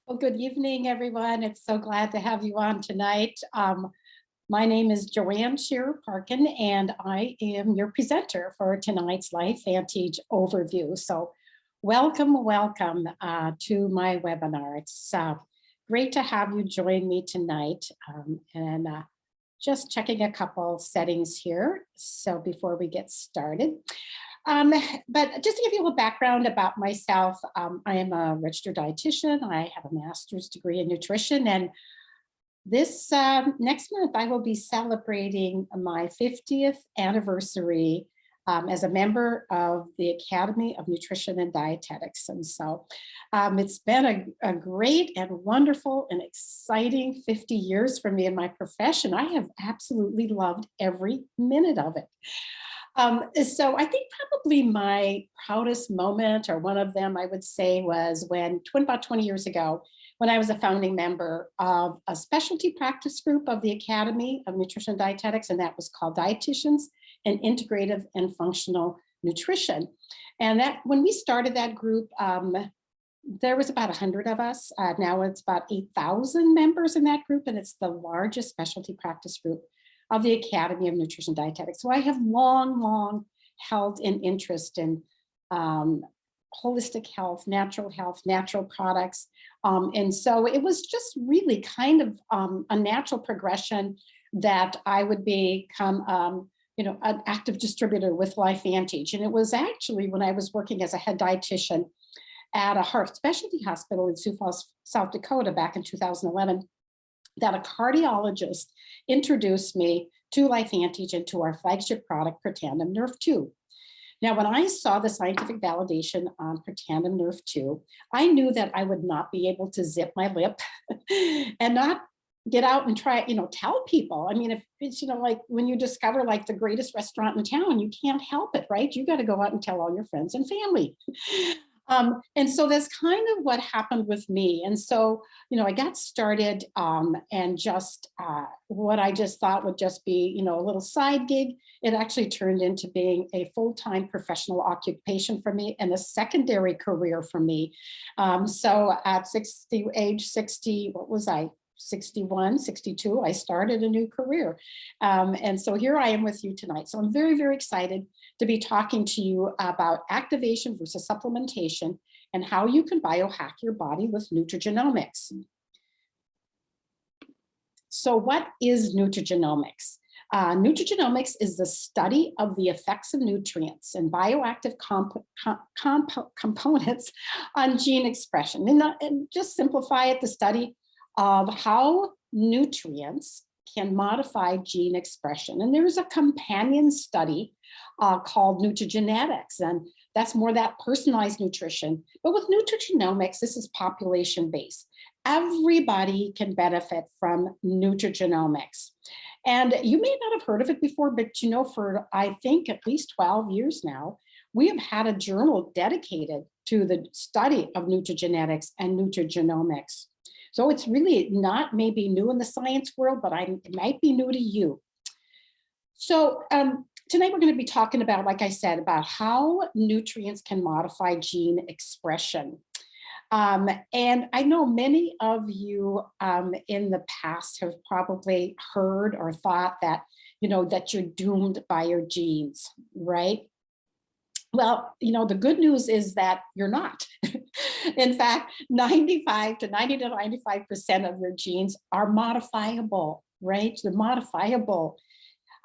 Well, good evening, everyone. It's so glad to have you on tonight. My name is Joanne Shearer Parkin, and I am your presenter for tonight's Lifevantage overview. So welcome to my webinar. It's great to have you join me tonight. And just checking a couple settings here. So before we get started. But just to give you a little background about myself, I am a registered dietitian. I have a master's degree in nutrition, and this next month I will be celebrating my 50th anniversary as a member of the Academy of Nutrition and Dietetics. And so it's been a great and wonderful and exciting 50 years for me in my profession. I have absolutely loved every minute of it. So I think probably my proudest moment, or one of them I would say, was when about 20 years ago, when I was a founding member of a specialty practice group of the Academy of Nutrition and Dietetics, and that was called Dietitians and Integrative and Functional Nutrition. And that when we started that group, there was about 100 of us. Now it's about 8,000 members in that group, and it's the largest specialty practice group of the Academy of Nutrition and Dietetics. So I have long held an interest in holistic health, natural products. And so it was just really kind of a natural progression that I would become an active distributor with Lifevantage. And it was actually when I was working as a head dietitian at a heart specialty hospital in Sioux Falls, South Dakota back in 2011, that a cardiologist introduced me to Lifevantage and to our flagship product, Protandim Nerve 2. Now, when I saw the scientific validation on Protandim Nerve 2, I knew that I would not be able to zip my lip and not get out and try, tell people. I mean, if it's, like when you discover like the greatest restaurant in town, you can't help it, right? You got to go out and tell all your friends and family. And so that's kind of what happened with me. And so, I got started and just what I just thought would just be, a little side gig. It actually turned into being a full-time professional occupation for me and a secondary career for me. So at age 60, what was I? 61, 62, I started a new career. And so here I am with you tonight. So I'm very excited to be talking to you about activation versus supplementation and how you can biohack your body with Nutrigenomics. So what is Nutrigenomics? Nutrigenomics is the study of the effects of nutrients and bioactive components on gene expression. And just simplify it, the study of how nutrients can modify gene expression. And there's a companion study called Nutrigenetics, and that's more that personalized nutrition. But with Nutrigenomics, this is population-based. Everybody can benefit from Nutrigenomics. And you may not have heard of it before, but for I think at least 12 years now, we have had a journal dedicated to the study of nutrigenetics and nutrigenomics. So it's really not maybe new in the science world, but it might be new to you. So tonight we're going to be talking about, like I said, about how nutrients can modify gene expression. And I know many of you in the past have probably heard or thought that, that you're doomed by your genes, right? Well, the good news is that you're not. In fact, 95 to 95% of your genes are modifiable, right? They're modifiable.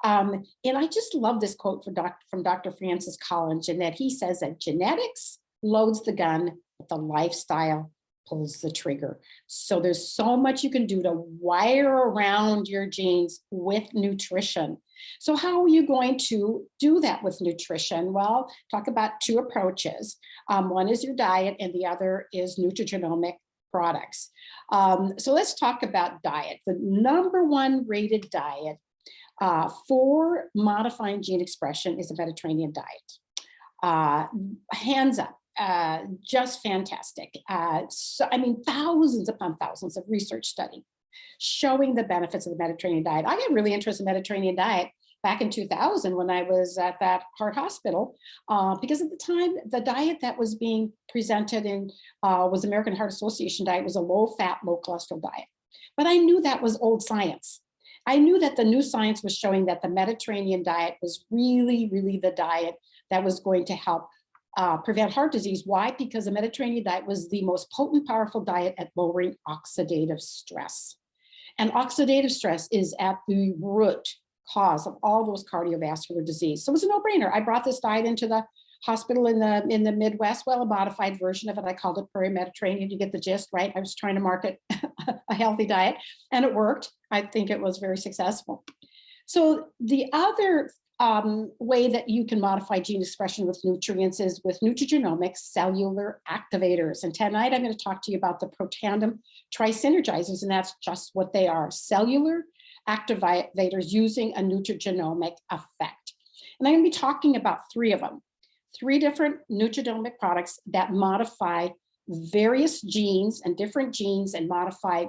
And I just love this quote from Dr. Francis Collins, in that he says that genetics loads the gun, but the lifestyle pulls the trigger. So there's so much you can do to wire around your genes with nutrition. So how are you going to do that with nutrition? Well, talk about two approaches. One is your diet and the other is nutrigenomic products. So let's talk about diet. The number one rated diet for modifying gene expression is a Mediterranean diet. Hands up. Just fantastic. So, I mean, thousands upon thousands of research study showing the benefits of the Mediterranean diet. I got really interested in the Mediterranean diet back in 2000 when I was at that heart hospital, because at the time, the diet that was being presented in was American Heart Association diet, was a low-fat, low-cholesterol diet. But I knew that was old science. I knew that the new science was showing that the Mediterranean diet was really, really the diet that was going to help prevent heart disease. Why? Because the Mediterranean diet was the most potent, powerful diet at lowering oxidative stress. And oxidative stress is at the root cause of all those cardiovascular disease. So it was a no-brainer. I brought this diet into the hospital in the Midwest. Well, a modified version of it. I called it Prairie Mediterranean. You get the gist, right? I was trying to market a healthy diet, and it worked. I think it was very successful. So the other way that you can modify gene expression with nutrients is with Nutrigenomics cellular activators. And tonight I'm going to talk to you about the Protandim Nad Synergizers, and that's just what they are: cellular activators using a nutrigenomic effect. And I'm going to be talking about three of them, three different nutrigenomic products that modify various genes and different genes and modify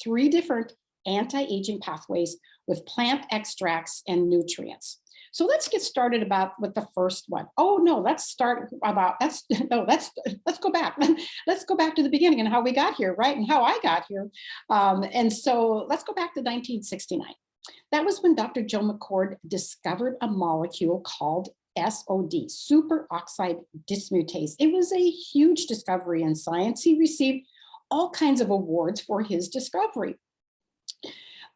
three different anti-aging pathways with plant extracts and nutrients. So let's get started with the first one. Oh no, let's go back. Let's go back to the beginning and how we got here, right? And how I got here. And so let's go back to 1969. That was when Dr. Joe McCord discovered a molecule called SOD, superoxide dismutase. It was a huge discovery in science. He received all kinds of awards for his discovery.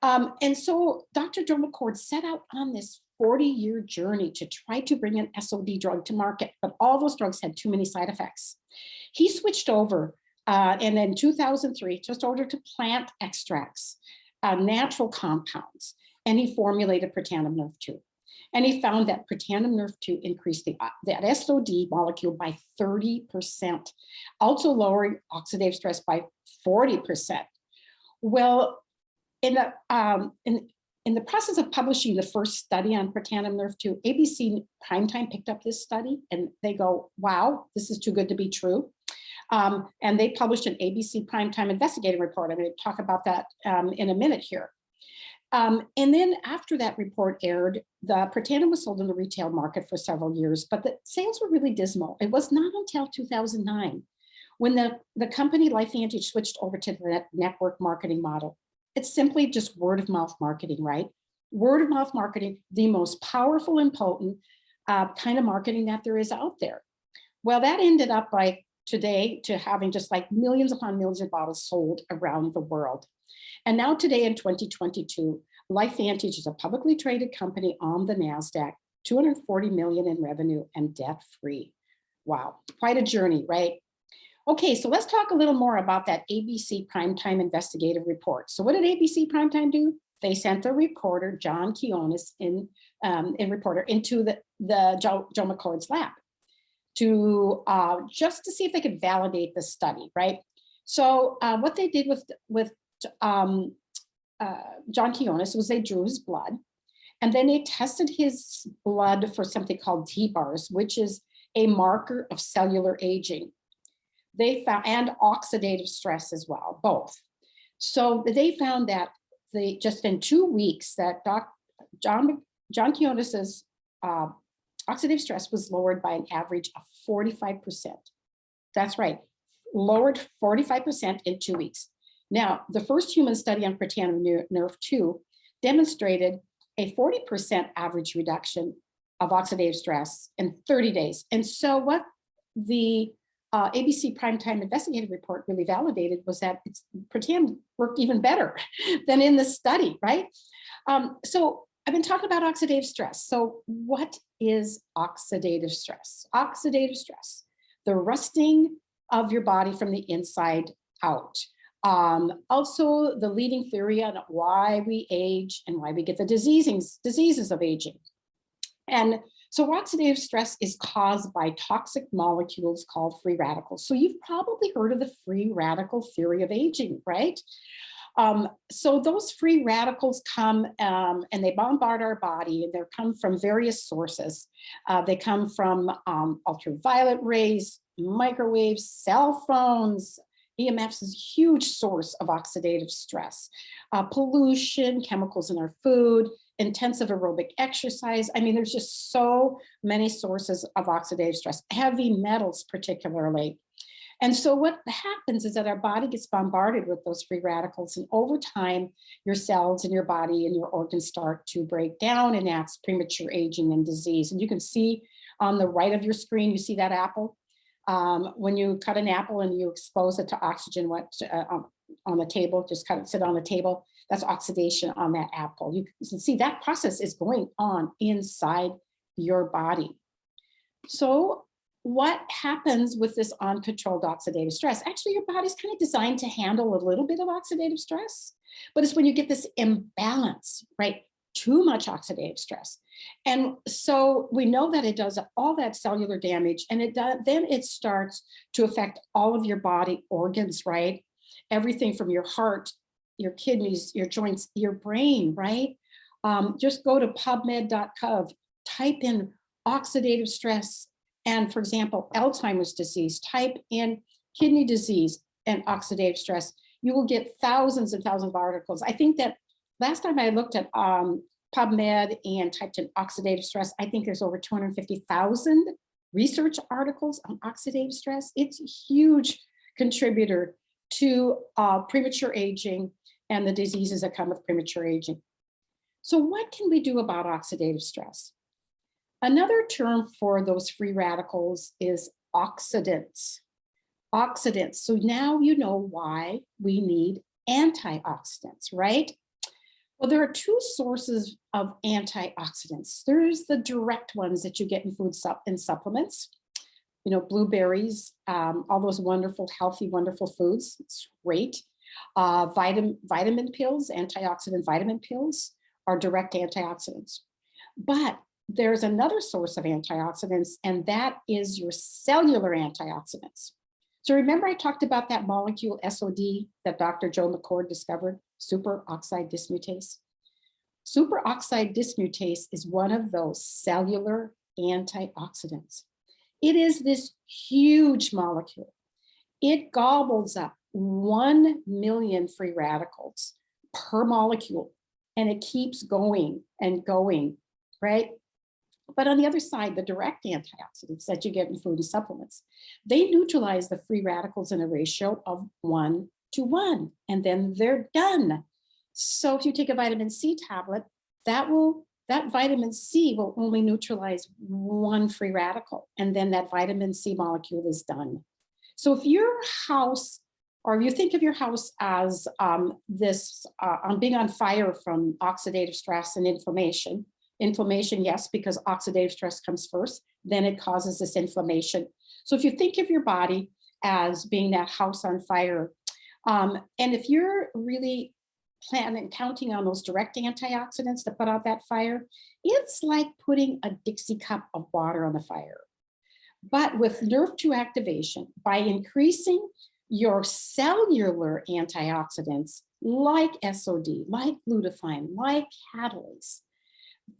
And so Dr. Joe McCord set out on this 40-year journey to try to bring an SOD drug to market, but all those drugs had too many side effects. He switched over, and in 2003, just over to plant extracts, natural compounds, and he formulated Protandim Nerve 2. And he found that Protandim Nerve 2 increased that SOD molecule by 30%, also lowering oxidative stress by 40%. Well, in the process of publishing the first study on Protandim Nerve 2, ABC Primetime picked up this study and they go, wow, this is too good to be true. And they published an ABC Primetime Investigative report. I'm going to talk about that in a minute here. And then after that report aired, the Protandim was sold in the retail market for several years, but the sales were really dismal. It was not until 2009 when the company Lifevantage switched over to the network marketing model. It's simply just word of mouth marketing, right? Word of mouth marketing, the most powerful and potent kind of marketing that there is out there. Well, that ended up like today to having just like millions upon millions of bottles sold around the world. And now today in 2022, Lifevantage is a publicly traded company on the NASDAQ, 240 million in revenue and debt-free. Wow, quite a journey, right? Okay, so let's talk a little more about that ABC Primetime Investigative report. So what did ABC Primetime do? They sent the reporter, John Quiones, reporter into the Joe McCord's lab to just to see if they could validate the study, right? So what they did with John Quiones was they drew his blood, and then they tested his blood for something called T-bars, which is a marker of cellular aging. They found, and oxidative stress as well, both. So they found that just in 2 weeks that John Quiones's oxidative stress was lowered by an average of 45%. That's right, lowered 45% in 2 weeks. Now, the first human study on Protandim Nerve 2 demonstrated a 40% average reduction of oxidative stress in 30 days. And so what the ABC Primetime Investigative report really validated was that Protandim worked even better than in the study, right? So I've been talking about oxidative stress. So what is oxidative stress? Oxidative stress, the rusting of your body from the inside out. Also the leading theory on why we age and why we get the diseases of aging. And so oxidative stress is caused by toxic molecules called free radicals. So you've probably heard of the free radical theory of aging, right? So those free radicals come and they bombard our body, and they come from various sources. They come from ultraviolet rays, microwaves, cell phones. EMFs is a huge source of oxidative stress. Pollution, chemicals in our food, intensive aerobic exercise. I mean, there's just so many sources of oxidative stress, heavy metals particularly. And so what happens is that our body gets bombarded with those free radicals, and over time, your cells in your body and your organs start to break down, and that's premature aging and disease. And you can see on the right of your screen, you see that apple. When you cut an apple and you expose it to oxygen on the table, just cut it, sit on the table, that's oxidation on that apple. You can see that process is going on inside your body. So what happens with this uncontrolled oxidative stress? Actually, your body's kind of designed to handle a little bit of oxidative stress, but it's when you get this imbalance, right? Too much oxidative stress. And so we know that it does all that cellular damage, and then it starts to affect all of your body organs, right? Everything from your heart, your kidneys, your joints, your brain, right? Just go to pubmed.gov, type in oxidative stress, and for example, Alzheimer's disease, type in kidney disease and oxidative stress. You will get thousands and thousands of articles. I think that last time I looked at PubMed and typed in oxidative stress, I think there's over 250,000 research articles on oxidative stress. It's a huge contributor to premature aging and the diseases that come with premature aging. So what can we do about oxidative stress? Another term for those free radicals is oxidants. Oxidants. So now you know why we need antioxidants, right? Well, there are two sources of antioxidants. There's the direct ones that you get in food and supplements, you know, blueberries, all those wonderful, healthy, wonderful foods. It's great. Vitamin pills, antioxidant vitamin pills are direct antioxidants. But there's another source of antioxidants, and that is your cellular antioxidants. So remember I talked about that molecule SOD that Dr. Joe McCord discovered, superoxide dismutase? Superoxide dismutase is one of those cellular antioxidants. It is this huge molecule. It gobbles up 1 million free radicals per molecule, and it keeps going and going, right? But on the other side, the direct antioxidants that you get in food and supplements, they neutralize the free radicals in a ratio of 1 to 1, and then they're done. So if you take a vitamin C tablet, that vitamin C will only neutralize 1 free radical, and then that vitamin C molecule is done. So if your house, or if you think of your house as being on fire from oxidative stress and inflammation, yes, because oxidative stress comes first, then it causes this inflammation. So if you think of your body as being that house on fire, and if you're really counting on those direct antioxidants to put out that fire, it's like putting a Dixie cup of water on the fire. But with NRF2 activation, by increasing your cellular antioxidants like SOD, like glutathione, like catalase,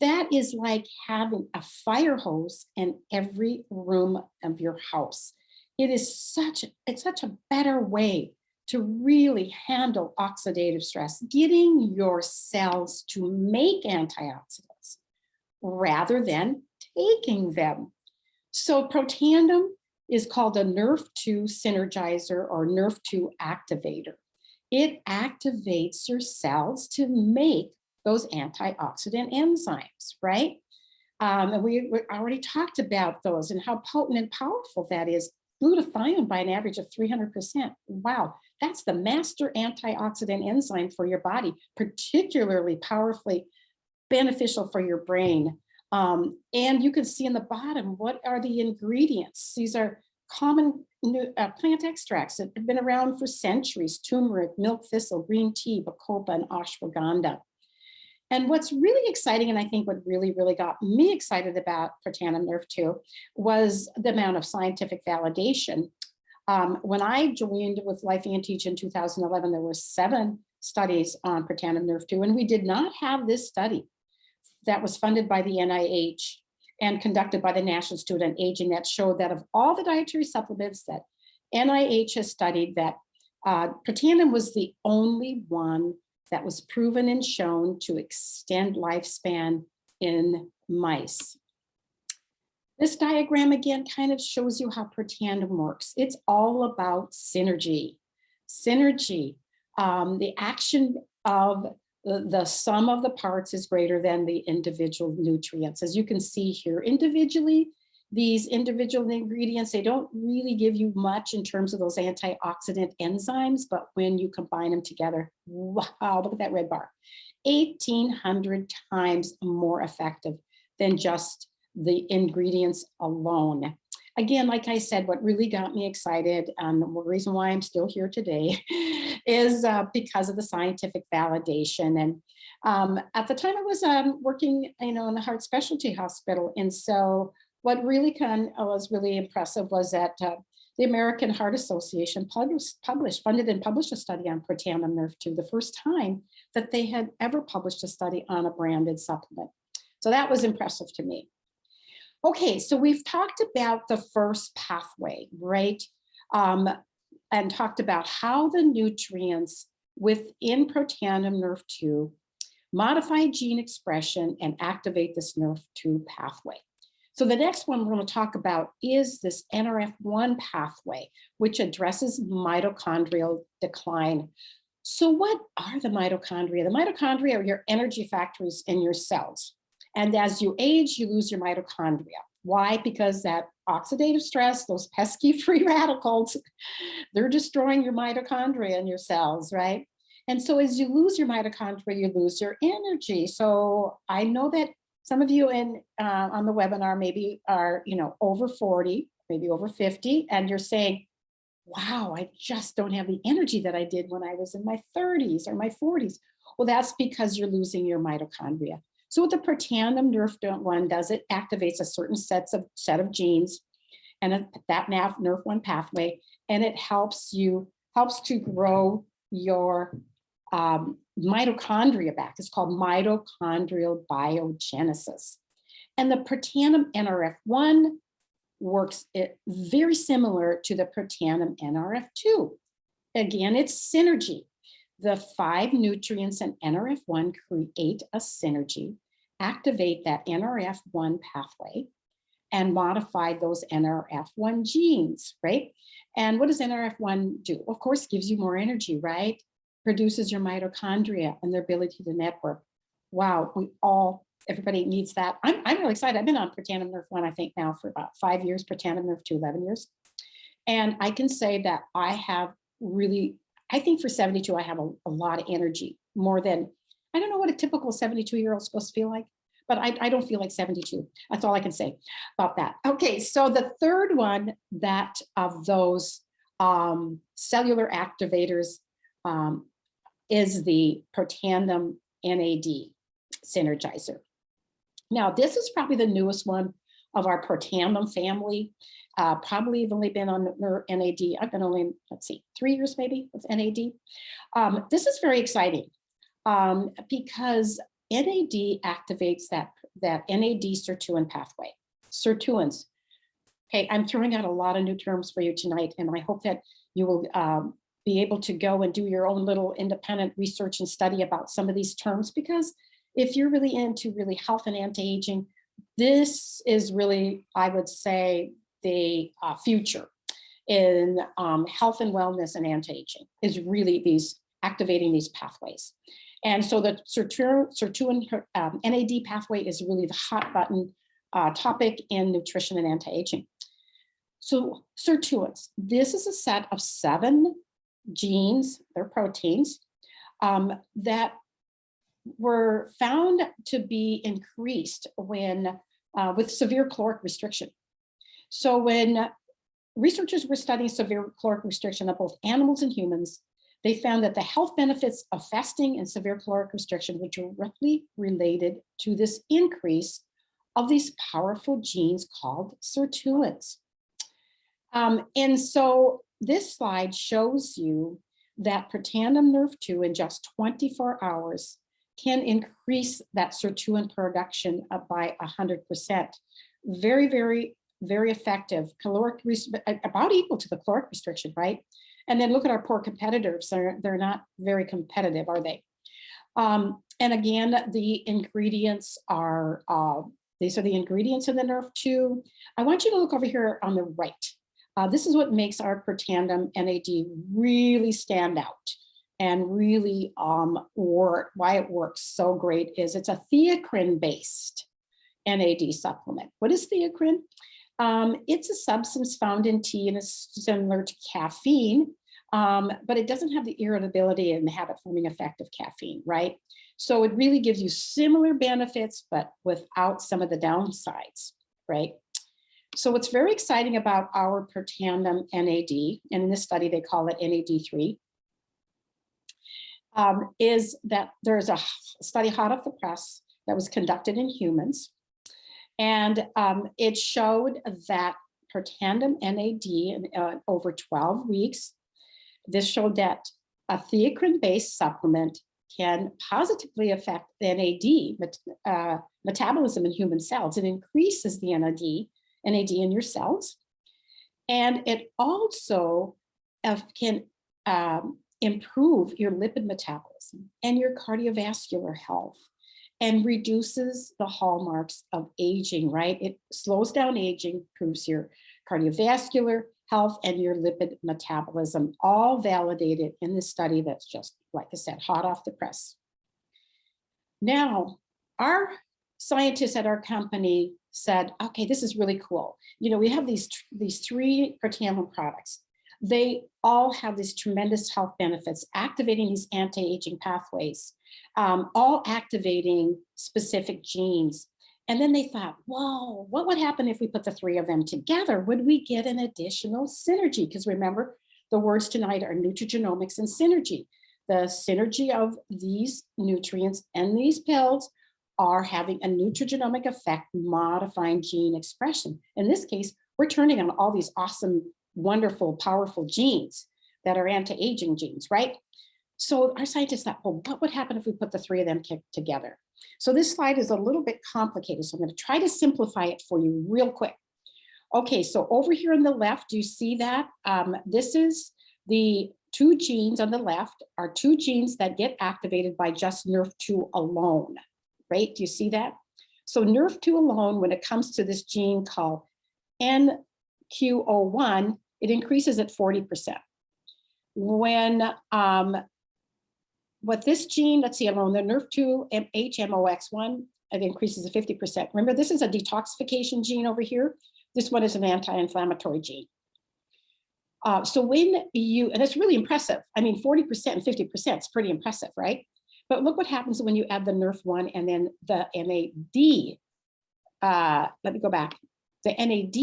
that is like having a fire hose in every room of your house. It's such a better way to really handle oxidative stress, getting your cells to make antioxidants rather than taking them. So Protandim is called a NRF2 synergizer or NRF2 activator. It activates your cells to make those antioxidant enzymes, right? And we already talked about those and how potent and powerful that is. Glutathione by an average of 300%. Wow, that's the master antioxidant enzyme for your body, particularly powerfully beneficial for your brain. And you can see in the bottom, what are the ingredients? These are common plant extracts that have been around for centuries: turmeric, milk thistle, green tea, bacopa, and ashwagandha. And what's really exciting, and I think what really, really got me excited about Protandim NRF2 was the amount of scientific validation. When I joined with Lifevantage in 2011, there were 7 studies on Protandim NRF2, and we did not have this study that was funded by the NIH and conducted by the National Institute on Aging that showed that of all the dietary supplements that NIH has studied, that Protandim was the only one that was proven and shown to extend lifespan in mice. This diagram again kind of shows you how Protandim works. It's all about synergy. Synergy, the action of the sum of the parts is greater than the individual nutrients. As you can see here, individually, these individual ingredients, they don't really give you much in terms of those antioxidant enzymes, but when you combine them together, wow, look at that red bar, 1,800 times more effective than just the ingredients alone. Again, like I said, what really got me excited, and the reason why I'm still here today is because of the scientific validation. And at the time I was working, in the heart specialty hospital. And so what really was really impressive was that the American Heart Association funded and published a study on Protandim Nrf2, the first time that they had ever published a study on a branded supplement. So that was impressive to me. Okay, so we've talked about the first pathway, right? And talked about how the nutrients within Protandim Nrf2 modify gene expression and activate this Nrf2 pathway. So the next one we're going to talk about is this NRF1 pathway, which addresses mitochondrial decline. So what are the mitochondria? The mitochondria are your energy factories in your cells. And as you age, you lose your mitochondria. Why? Because that oxidative stress, those pesky free radicals, they're destroying your mitochondria in your cells, right? And so as you lose your mitochondria, you lose your energy. So I know that some of you on the webinar maybe are, over 40, maybe over 50, and you're saying, wow, I just don't have the energy that I did when I was in my 30s or my 40s. Well, that's because you're losing your mitochondria. So what the Protandim Nrf1 does, it activates a certain set of genes and that Nrf1 pathway, and it helps to grow your mitochondria back. It's called mitochondrial biogenesis. And the Protandim NRF1 works very similar to the Protandim NRF2. Again, it's synergy. The 5 nutrients in NRF1 create a synergy, activate that NRF1 pathway, and modify those NRF1 genes, right? And what does NRF1 do? Of course, gives you more energy, right? Produces your mitochondria and their ability to network. Wow, everybody needs that. I'm really excited. I've been on Protandim Nrf1, I think now for about 5 years, Protandim Nrf2, 11 years. And I can say that I think for 72, I have a lot of energy, more than, I don't know what a typical 72-year-old is supposed to feel like, but I don't feel like 72. That's all I can say about that. Okay, so the third one of those cellular activators is the Protandim Nad Synergizer. Now, this is probably the newest one of our Protandim family. Probably have only been on NAD. I've been only, 3 years maybe with NAD. This is very exciting because NAD activates that NAD sirtuin pathway. Sirtuins. Okay, I'm throwing out a lot of new terms for you tonight, and I hope that you will be able to go and do your own little independent research and study about some of these terms, because if you're really into health and anti-aging, this is really, I would say, the future in health and wellness and anti-aging is really activating these pathways. And so the sirtuin NAD pathway is really the hot button topic in nutrition and anti-aging. So sirtuins, this is a set of 7 genes, they're proteins, that were found to be increased when with severe caloric restriction. So when researchers were studying severe caloric restriction of both animals and humans, they found that the health benefits of fasting and severe caloric restriction were directly related to this increase of these powerful genes called sirtuins. And so this slide shows you that Protandim Nrf2 in just 24 hours can increase that sirtuin production by 100%. Very, very, very effective. Caloric about equal to the caloric restriction, right? And then look at our poor competitors. They're not very competitive, are they? And again, the ingredients are, these are the ingredients in the Nerf2. I want you to look over here on the right. This is what makes our Protandim NAD really stand out and really why it works so great is it's a theacrine-based NAD supplement. What is theacrine? It's a substance found in tea and is similar to caffeine, but it doesn't have the irritability and the habit-forming effect of caffeine, right? So it really gives you similar benefits, but without some of the downsides, right? So what's very exciting about our Protandim NAD, and in this study they call it NAD3, is that there's a study hot off the press that was conducted in humans. And it showed that Protandim NAD in over 12 weeks, this showed that a theacrine-based supplement can positively affect the NAD metabolism in human cells. It increases the NAD in your cells. And it also can improve your lipid metabolism and your cardiovascular health and reduces the hallmarks of aging, right? It slows down aging, improves your cardiovascular health and your lipid metabolism, all validated in this study that's just, like I said, hot off the press. Now, our scientists at our company said, okay, this is really cool. You know, we have these three Protandim products. They all have these tremendous health benefits, activating these anti-aging pathways, all activating specific genes. And then they thought, whoa, what would happen if we put the three of them together? Would we get an additional synergy? Because remember, the words tonight are nutrigenomics and synergy. The synergy of these nutrients and these pills are having a nutrigenomic effect, modifying gene expression. In this case, we're turning on all these awesome, wonderful, powerful genes that are anti-aging genes, right? So our scientists thought, well, what would happen if we put the three of them together? So this slide is a little bit complicated, so I'm going to try to simplify it for you real quick. Okay, so over here on the left, do you see that? This is the two genes on the left are two genes that get activated by just Nerf2 alone, right? Do you see that? So Nerf2 alone, when it comes to this gene called NQO1, it increases at 40%. When what this gene, let's see, alone, the Nerf2 HMOX1, it increases at 50%. Remember, this is a detoxification gene over here. This one is an anti-inflammatory gene. So when you, and it's really impressive. I mean, 40% and 50% is pretty impressive, right? But look what happens when you add the Nerf1 and then the NAD. Let me go back. The NAD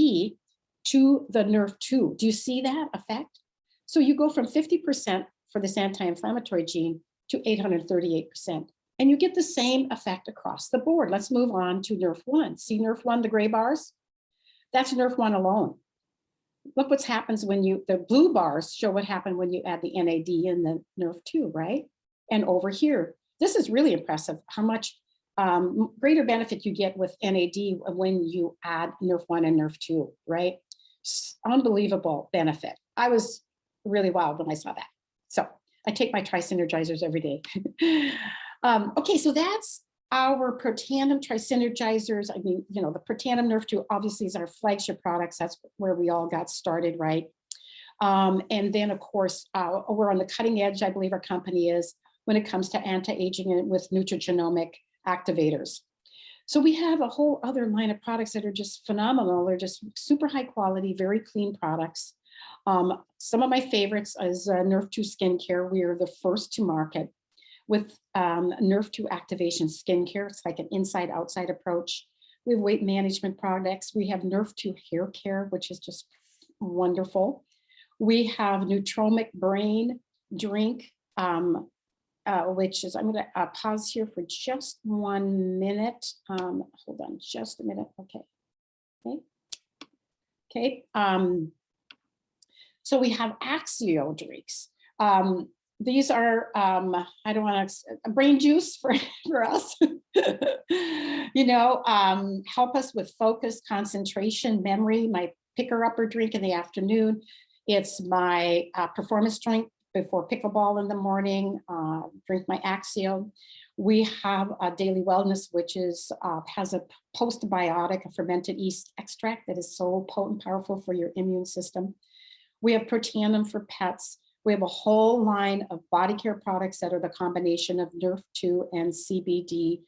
to the Nerf2. Do you see that effect? So you go from 50% for this anti-inflammatory gene to 838%. And you get the same effect across the board. Let's move on to Nerf1. See Nerf1, the gray bars? That's Nerf1 alone. Look what happens when the blue bars show what happened when you add the NAD and the Nerf2, right? And over here, this is really impressive, how much greater benefit you get with NAD when you add Nerf1 and Nerf2, right? Unbelievable benefit. I was really wild when I saw that. So I take my Tri-Synergizers every day. Okay, so that's our Protandim Tri-Synergizers. I mean, you know, the Protandim Nerf2 obviously is our flagship products. That's where we all got started, right? And then, of course, we're on the cutting edge, I believe our company is, when it comes to anti-aging and with nutrigenomic activators. So we have a whole other line of products that are just phenomenal. They're just super high quality, very clean products. Some of my favorites is Nerf2 skincare. We are the first to market with Nerf2 activation skincare. It's like an inside-outside approach. We have weight management products. We have Nerf2 hair care, which is just wonderful. We have Neutronic brain drink, which is, I'm going to pause here for just 1 minute. Hold on just a minute. Okay. So we have Axio drinks. These are, I don't want to, brain juice for us, you know, help us with focus, concentration, memory, my picker-upper drink in the afternoon. It's my performance drink before pickleball in the morning, drink my Axio. We have a Daily Wellness, which is has a postbiotic, a fermented yeast extract that is so potent, powerful for your immune system. We have Protandim for pets. We have a whole line of body care products that are the combination of Nerf2 and CBD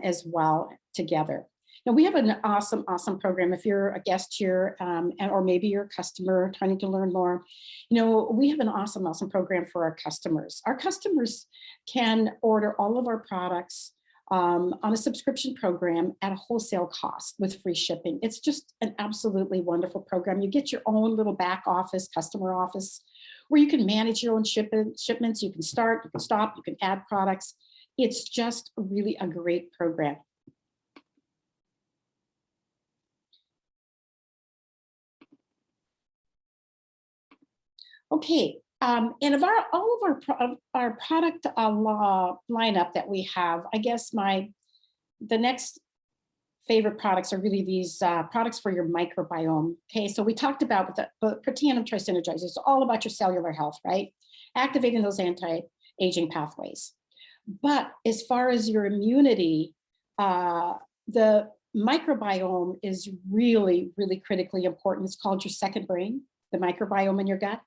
as well together. Now we have an awesome, awesome program. If you're a guest here, or maybe you're a customer trying to learn more, we have an awesome, awesome program for our customers. Our customers can order all of our products on a subscription program at a wholesale cost with free shipping. It's just an absolutely wonderful program. You get your own little back office, customer office, where you can manage your own shipments. You can start, you can stop, you can add products. It's just really a great program. Okay, and of all of our product lineup that we have, I guess the next favorite products are really these products for your microbiome. Okay, so we talked about the Protandim Nad Synergizer. It's all about your cellular health, right? Activating those anti-aging pathways. But as far as your immunity, the microbiome is really, really critically important. It's called your second brain, the microbiome in your gut.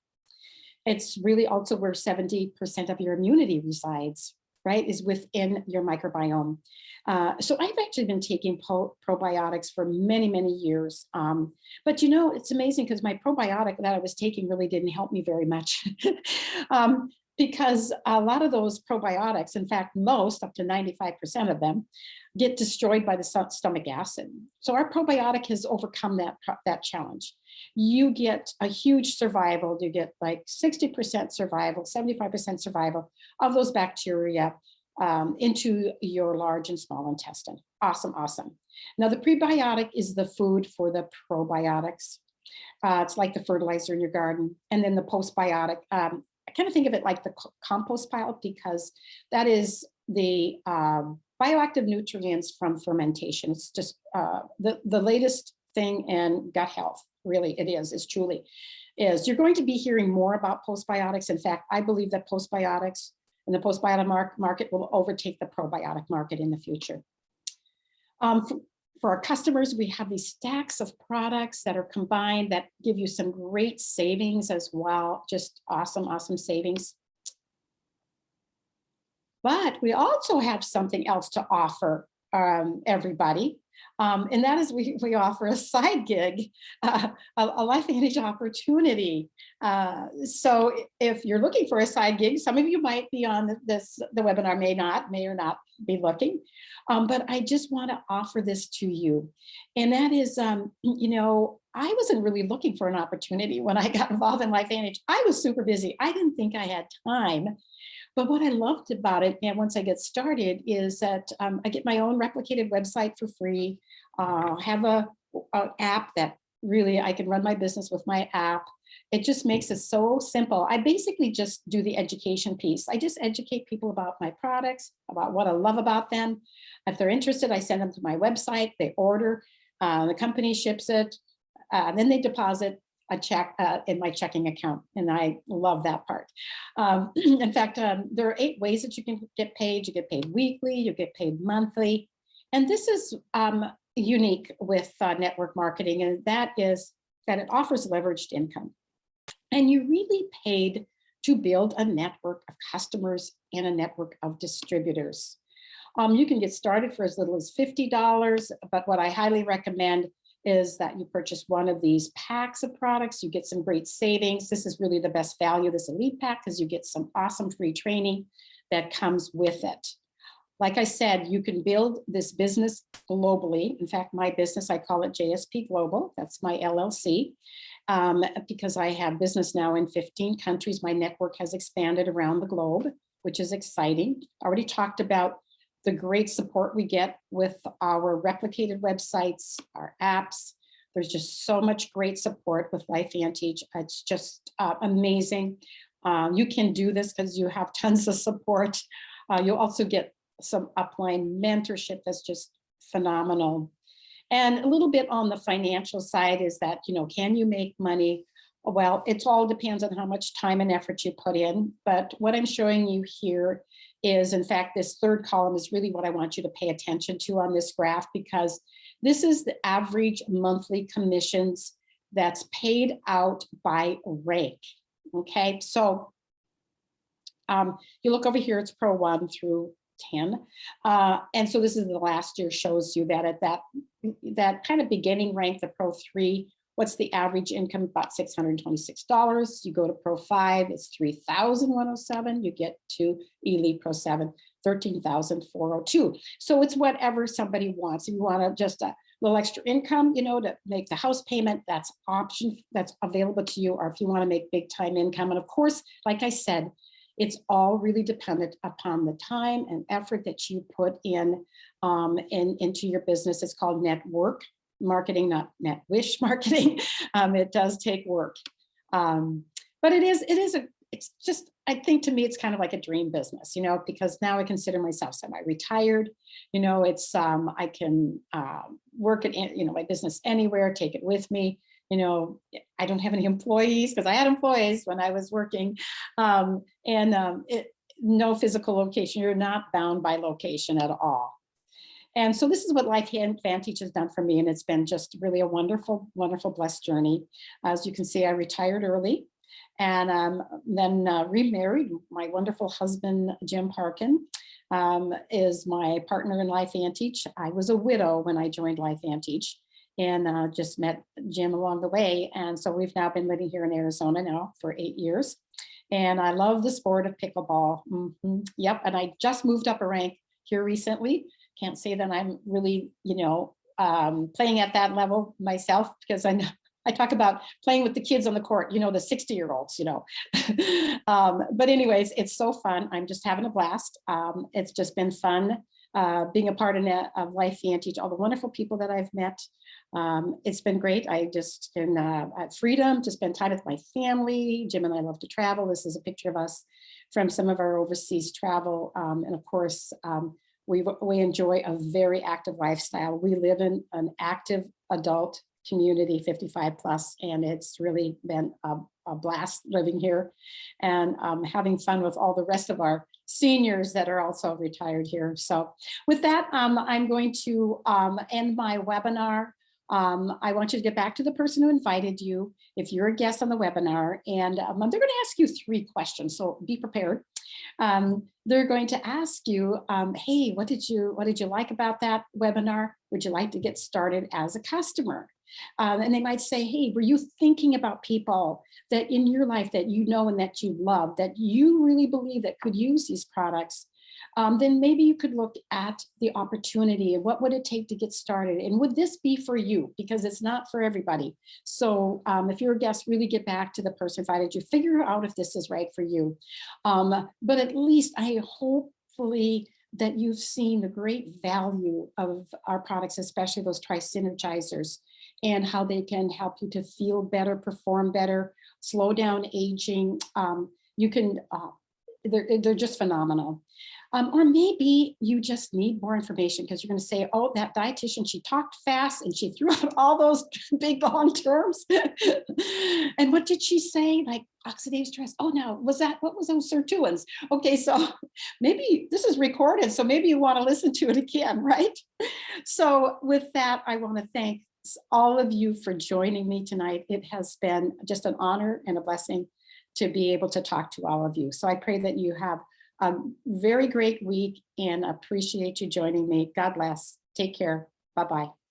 It's really also where 70% of your immunity resides, right, is within your microbiome. So I've actually been taking probiotics for many, many years. But it's amazing because my probiotic that I was taking really didn't help me very much. Because a lot of those probiotics, in fact, most, up to 95% of them, get destroyed by the stomach acid. So our probiotic has overcome that challenge. You get a huge survival. You get like 60% survival, 75% survival of those bacteria into your large and small intestine. Awesome, awesome. Now the prebiotic is the food for the probiotics. It's like the fertilizer in your garden. And then the postbiotic, I kind of think of it like the compost pile, because that is the bioactive nutrients from fermentation. It's just the latest thing in gut health. Really, it truly is. You're going to be hearing more about postbiotics. In fact, I believe that postbiotics and the postbiotic market will overtake the probiotic market in the future. For our customers, we have these stacks of products that are combined that give you some great savings as well. Just awesome, awesome savings. But we also have something else to offer everybody. And that is we offer a side gig, a Lifevantage opportunity. So if you're looking for a side gig, some of you might be on the webinar, may or not be looking. But I just want to offer this to you. And that is, I wasn't really looking for an opportunity when I got involved in Lifevantage. I was super busy. I didn't think I had time. But what I loved about it, and once I get started, is that I get my own replicated website for free. Have an app that really I can run my business with my app. It just makes it so simple. I basically just do the education piece. I just educate people about my products, about what I love about them. If they're interested, I send them to my website. They order, the company ships it, then they deposit a check in my checking account, and I love that part. In fact, there are 8 ways that you can get paid. You get paid weekly, you get paid monthly, and this is unique with network marketing, and that is that it offers leveraged income, and you really paid to build a network of customers and a network of distributors. You can get started for as little as $50, but what I highly recommend is that you purchase one of these packs of products. You get some great savings. This is really the best value, this elite pack, because you get some awesome free training that comes with it. Like I said, you can build this business globally. In fact, my business, I call it JSP Global. That's my LLC, because I have business now in 15 countries. My network has expanded around the globe, which is exciting. I already talked about the great support we get with our replicated websites, our apps. There's just so much great support with Lifevantage. It's just amazing. You can do this because you have tons of support. You'll also get some upline mentorship that's just phenomenal. And a little bit on the financial side is that, can you make money? Well, it all depends on how much time and effort you put in. But what I'm showing you here is, in fact, this third column is really what I want you to pay attention to on this graph, because this is the average monthly commissions that's paid out by rank. Okay, so you look over here, it's Pro 1 through 10. And so this is the last year, shows you that at that kind of beginning rank, the Pro 3, what's the average income? About $626. You go to Pro 5, it's $3,107. You get to Elite Pro 7, $13,402. So it's whatever somebody wants. If you want just a little extra income, you know, to make the house payment, that's option that's available to you. Or if you want to make big time income. And of course, like I said, it's all really dependent upon the time and effort that you put in into your business. It's called network marketing, not net wish marketing. It does take work, but it's just, I think to me, it's kind of like a dream business, you know, because now I consider myself semi-retired. You know, it's I can work at, you know, my business anywhere, take it with me. You know, I don't have any employees, because I had employees when I was working, no physical location. You're not bound by location at all. And so this is what Lifevantage has done for me. And it's been just really a wonderful, wonderful, blessed journey. As you can see, I retired early and then remarried. My wonderful husband, Jim Parkin, is my partner in Lifevantage. I was a widow when I joined Lifevantage, and just met Jim along the way. And so we've now been living here in Arizona now for 8 years. And I love the sport of pickleball. Yep, and I just moved up a rank here recently. Can't say that I'm really, you know, playing at that level myself, because I know I talk about playing with the kids on the court, you know, the 60-year-olds, you know. But anyways, it's so fun. I'm just having a blast. It's just been fun being a part of Lifevantage, all the wonderful people that I've met. It's been great. I just been at freedom to spend time with my family. Jim and I love to travel. This is a picture of us from some of our overseas travel. And of course, we enjoy a very active lifestyle. We live in an active adult community, 55 plus, and it's really been a blast living here and having fun with all the rest of our seniors that are also retired here. So with that, I'm going to end my webinar. I want you to get back to the person who invited you if you're a guest on the webinar, and they're going to ask you 3 questions, so be prepared. They're going to ask you, hey, what did you like about that webinar? Would you like to get started as a customer? And they might say, hey, were you thinking about people that in your life that you know and that you love, that you really believe that could use these products? Then maybe you could look at the opportunity and what would it take to get started? And would this be for you? Because it's not for everybody. So if you're a guest, really get back to the person who invited you, figure out if this is right for you. But at least I hopefully that you've seen the great value of our products, especially those Tri-Synergizers, and how they can help you to feel better, perform better, slow down aging. You can, they're just phenomenal. Or maybe you just need more information because you're going to say, oh, that dietitian, she talked fast and she threw out all those big long terms. And what did she say? Like oxidative stress. Oh no, what was those sirtuins? Okay, so maybe this is recorded, so maybe you want to listen to it again, right? So with that, I want to thank all of you for joining me tonight. It has been just an honor and a blessing to be able to talk to all of you. So I pray that you have a very great week and appreciate you joining me. God bless. Take care. Bye-bye.